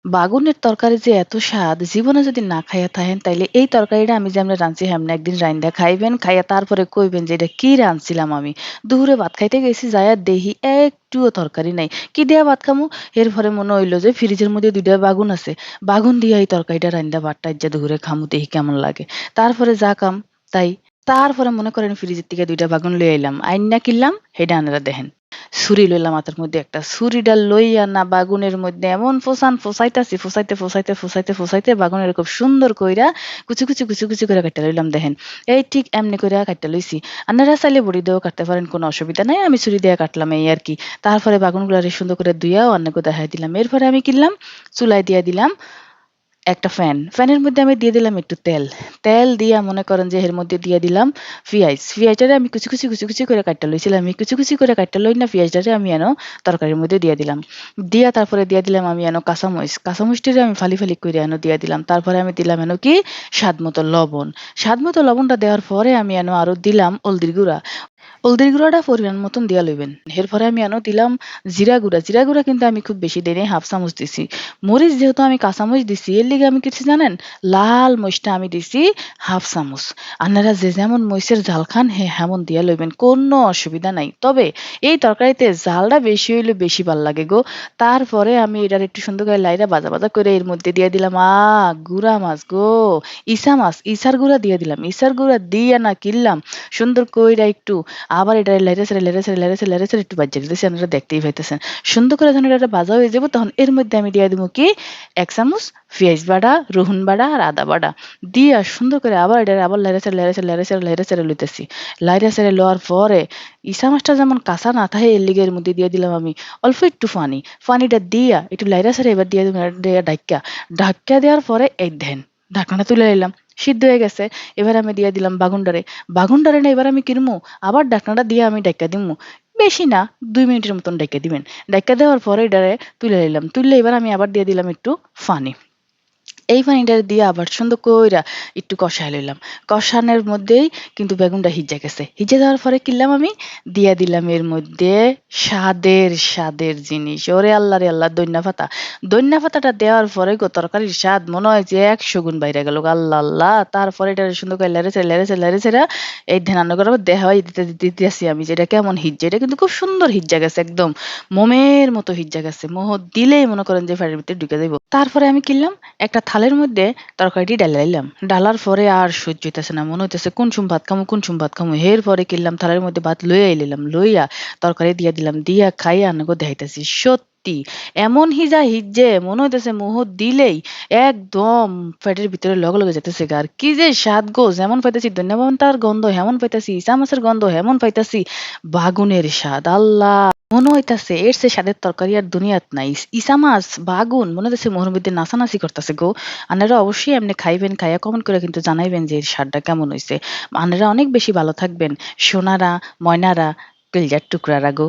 বাগুনের তরকারি যে এত স্বাদ জীবনে যদি না খাইয়া থাকেন তাইলে এই তরকারিটা আমি যেমনে রাঁধছি হেমনে একদিন রাইন্দা খাইবেন, খাইয়া তারপরে কইবেন যে এটা কি রাঁধছিলাম আমি। দুপুরে ভাত খাইতে গেছি যাইয়া দেখি একটুও তরকারি নাই। কি দিয়া ভাত খামু? এরপরে মনে হইল যে ফ্রিজের মধ্যে ২ টা বাগুন আছে। বাগুন দিয়া এই তরকারিটা রাইন্দা ভাতটা আইজ্জা দুপুরে খামু দেখি কেমন লাগে। তারপরে যা কাম তাই। তারপরে মনে করেন ফ্রিজের থেকে ২ টা বাগুন লইয়া আইলাম। আইন্যা কিনলাম হেডা আনারা দেখেন। ছুরি লইলাম হাতের মধ্যে একটা। ছুরিটা লইয়া না বাগুনের মধ্যে এমন ফোসাইতাছি, ফোসাইতে বাগুনের খুব সুন্দর কইরা কুচি কইরা কাইট্টা লইলাম দেখেন। এই ঠিক এমনি কইরা কাইট্টা লইছি। আপনারা চাইলে বড়ি দিয়েও কাটতে পারেন, কোনো অসুবিধা নাই। আমি ছুরি দিয়ে কাটলাম এই আরকি। তারপরে বাগুনগুলারে সুন্দর করে ধুইয়াও অন্যকে দেখাই দিলাম। এরপরে আমি কিনলাম চুলায় দিয়া দিলাম একটা ফ্যান। ফ্যানের মধ্যে আমি দিয়ে দিলাম একটু তেল। তেল দিয়া মনে করেন যে এর মধ্যে দিয়ে দিলাম পিঁয়াজ। পিঁয়াজটারে আমি কুচি করে কাইট্টা লইছিলাম। এই কুচি করে কাইট্টা লই না পিঁয়াজটারে আমি তরকারির মধ্যে দিয়ে দিলাম। দিয়া তারপরে দিয়া দিলাম আমি কাঁচামরিচ। কাঁচামরিচটারে আমি ফালি কইরা দিয়া দিলাম। তারপরে আমি দিলাম কি স্বাদমতো লবণ। স্বাদমতো লবণটা দেওয়ার পরে আমি আরো দিলাম হলদির গুঁড়া। হলদির গুঁড়াটা পরিমাণ মতন দিয়া লইবেন। এরপরে আমি দিলাম জিরা গুঁড়া। জিরা গুঁড়া কিন্তু আমি খুব বেশি দেই নাই, 1/2 চামচ দিছি। মরিচ যেহেতু আমি কাঁচামরিচ দিছি এর লিগে আমি কি দিছি জানেন? লাল মরিচটা আমি দিছি 1/2 চামচ। আপনারা যে যেমন মরিচের ঝাল খান হেমন দিয়া লইবেন। কোনো অসুবিধা নাই। তবে এই তরকারিতে ঝালটা বেশি হইলে বেশি ভাল লাগে গো। তারপরে আমি এটার একটু সুন্দর করে লাইরা ভাজা করে এর মধ্যে দিয়ে দিলাম গুড়া মাছ গো। ইসা মাছ, ইসার গুঁড়া দিয়ে দিলাম। ইসার গুঁড়া দিয়া না কিনলাম সুন্দর কইরা একটু আবার এটা লেড়ে ছেড়ে একটু বাজ্যে দিতেছি। আপনারা দেখতেই পাইতেছেন। সুন্দর করে যখন এটা ভাজা হয়ে যাবো তখন এর মধ্যে আমি দিয়ে দিব কি 1 চামচ পেঁয়াজ বাটা, রসুন বাটা আর আদা বাটা দিয়া সুন্দর করে আবার এটা আবার লেড়ে ছেড়ে লইতেছি। লাইড়া ছেড়ে লওয়ার পরে ইসা মাছটা যেমন কাঁচা না থাকে এর লিগে এর মধ্যে দিয়ে দিলাম আমি অল্প একটু পানি। পানিটা দিয়া একটু লাইড়া ছেড়ে এবার দিয়ে দিলাম ঢাক্কা দেওয়ার পরে এই দেন ঢাকনাটা তুলে নিলাম। সিদ্ধ হয়ে গেছে। এবার আমি দিয়ে দিলাম বাগুনডারে। বাগুনডারে না এবার আমি কিনবো আবার ঢাকনাটা দিয়ে আমি ডাইক্কা দিমু। বেশি না ২ মিনিটের মতন ডাইক্কা দিবেন। ডাইক্কা দেওয়ার পরে এটারে তুলে নিলাম। তুললে এবার আমি আবার দিয়ে দিলাম একটু পানি। এই পানিটা দিয়ে আবার সুন্দর কইরা একটু কষায় লইলাম। কষানোর মধ্যেই কিন্তু বেগুনটা হিজ্জা গেছে। হিজ্জা যাওয়ার পরে কিনলাম আমি দিয়া দিলাম এর মধ্যে স্বাদের জিনিস। ওরে আল্লাহ রে আল্লাহ ধইন্যা পাতা। ধইন্যা পাতাটা দেওয়ার পরে গো তরকারির স্বাদ মনে হয় যে ১০০ গুণ বাইরা গেল। আল্লাহ আল্লাহ! তারপরে এটারে সুন্দর করে লেড়ে ছেড়ে এই ধ্যান করে দেখাই দিতেছি আমি যে এটা কেমন হিজ্জা। এটা কিন্তু খুব সুন্দর হিজ্জা গেছে একদম মোমের মতো হিজ্জা গেছে। মোহর দিলেই মনে করেন যে ফাড়ির ভিতরে ঢুকে যাইব। তারপরে আমি কিনলাম একটা থালের মধ্যে তরকারিটি ডালাইলাম। ডালার পরে আর সহ্য হইতেছে না। মনে হইতেছে কোন সুম ভাত খামু। এর পরে কিনলাম থালের মধ্যে ভাত লইয়া আইলাম। লইয়া তরকারি দিয়া দিলাম। দিয়া খাইয়া আন্নাগো দেখাইতেছি। সত্যি এমন হিজ্জে মনে হইতেছে মুহূর্ত দিলেই একদম পেটের ভিতরে লগে যাইতেছে গা। আর কি যে স্বাদ গো! যেমন পাইতেছি ধনিয়া পাতার গন্ধ হেমন পাইতেছি, ইসা মাছের গন্ধ হেমন পাইতেছি, বাগুনের স্বাদ আল্লাহ! মনে হইতাছে এর চেয়ে স্বাদের তরকারি আর দুনিয়াত নাই। ইসা মাছ, বাগুন মনে হইতাছে মুহের মধ্যে নাচানাচি করতাছে গো। আপনারা অবশ্যই এমনি খাইবেন, খাইয়া কমেন্ট করে কিন্তু জানাইবেন যে এর স্বাদটা কেমন হইছে। আপনারা অনেক বেশি ভালো থাকবেন। সোনারা, ময়নারা, কলিজার টুকরারা গো।